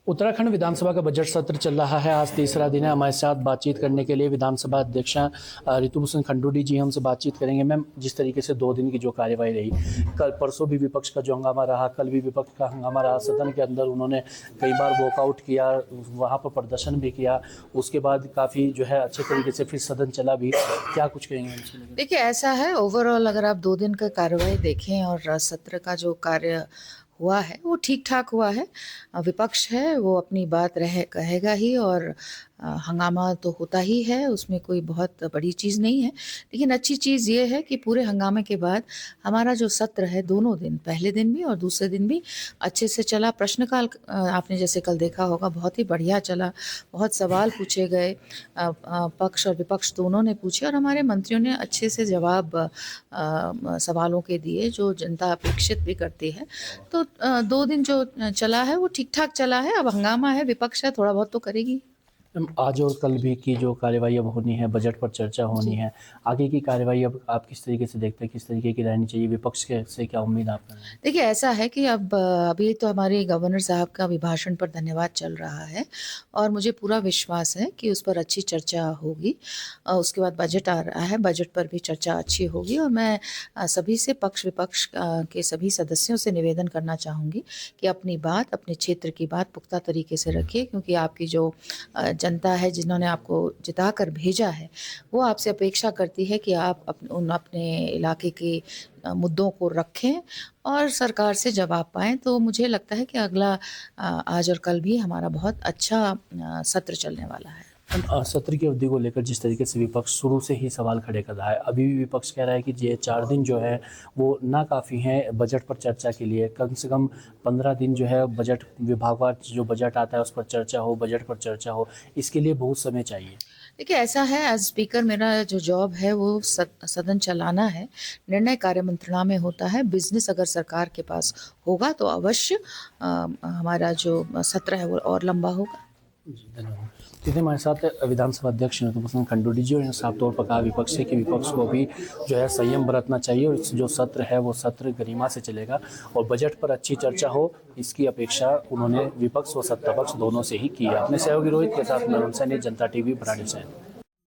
उत्तराखंड विधानसभा का बजट सत्र चल रहा है। आज तीसरा दिन है। हमारे साथ बातचीत करने के लिए विधानसभा अध्यक्ष रितुभूषण खंडूड़ी जी हमसे बातचीत करेंगे। मैम, जिस तरीके से 2 दिन की जो कार्यवाही रही, कल परसों भी विपक्ष का जो हंगामा रहा, कल भी विपक्ष का हंगामा रहा। सदन के अंदर उन्होंने कई बार वॉकआउट किया, वहाँ पर प्रदर्शन भी किया। उसके बाद काफ़ी जो है अच्छे तरीके से फिर सदन चला भी। क्या कुछ कहेंगे? देखिए, ऐसा है, ओवरऑल अगर आप 2 दिन का कार्यवाही देखें और सत्र का जो कार्य हुआ है वो ठीक ठाक हुआ है। विपक्ष है वो अपनी बात कहेगा ही, और हंगामा तो होता ही है, उसमें कोई बहुत बड़ी चीज़ नहीं है। लेकिन अच्छी चीज़ ये है कि पूरे हंगामे के बाद हमारा जो सत्र है, दोनों दिन, पहले दिन भी और दूसरे दिन भी अच्छे से चला। प्रश्नकाल आपने जैसे कल देखा होगा, बहुत ही बढ़िया चला। बहुत सवाल पूछे गए, पक्ष और विपक्ष दोनों ने पूछे, और हमारे मंत्रियों ने अच्छे से जवाब सवालों के दिए, जो जनता अपेक्षित भी करती है। तो 2 दिन जो चला है वो ठीक ठाक चला है। अब हंगामा है, विपक्ष है, थोड़ा बहुत तो करेगी। मैम, आज और कल भी की जो कार्यवाही अब होनी है, बजट पर चर्चा होनी है, आगे की कार्यवाही अब आप किस तरीके से देखते हैं? किस तरीके की रहनी चाहिए? विपक्ष के से क्या उम्मीद आप कर रहे हैं? देखिए, ऐसा है कि अब अभी तो हमारे गवर्नर साहब का अभिभाषण पर धन्यवाद चल रहा है, और मुझे पूरा विश्वास है कि उस पर अच्छी चर्चा होगी। उसके बाद बजट आ रहा है, बजट पर भी चर्चा अच्छी होगी, और मैं सभी से, पक्ष विपक्ष के सभी सदस्यों से निवेदन करना चाहूँगी कि अपनी बात, अपने क्षेत्र की बात पुख्ता तरीके से रखिए, क्योंकि आपकी जो जनता है, जिन्होंने आपको जिता कर भेजा है, वो आपसे अपेक्षा करती है कि आप अपने इलाके के मुद्दों को रखें और सरकार से जवाब पाएँ। तो मुझे लगता है कि अगला आज और कल भी हमारा बहुत अच्छा सत्र चलने वाला है। मैम, सत्र की अवधि को लेकर जिस तरीके से विपक्ष शुरू से ही सवाल खड़े कर रहा है, अभी भी विपक्ष कह रहा है कि ये 4 दिन जो है वो ना काफ़ी हैं बजट पर चर्चा के लिए। कम से कम 15 दिन जो है बजट विभागवार जो बजट आता है उस पर चर्चा हो, बजट पर चर्चा हो, इसके लिए बहुत समय चाहिए। देखिए, ऐसा है, एज़ स्पीकर मेरा जो जॉब है वो सदन चलाना है। निर्णय कार्य मंत्रणा में होता है। बिज़नेस अगर सरकार के पास होगा तो अवश्य हमारा जो सत्र है वो और लंबा होगा। जी, धन्यवाद। सीधे हमारे साथ विधानसभा अध्यक्ष रितुभूषण खंडूड़ी जी, और साफ तौर पर कहा विपक्ष से कि विपक्ष को भी जो है संयम बरतना चाहिए, और जो सत्र है वो सत्र गरिमा से चलेगा और बजट पर अच्छी चर्चा हो, इसकी अपेक्षा उन्होंने विपक्ष व सत्ता पक्ष दोनों से ही की है। अपने सहयोगी रोहित के साथ मैं सैनी, जनता टीवी, भराड़ी से।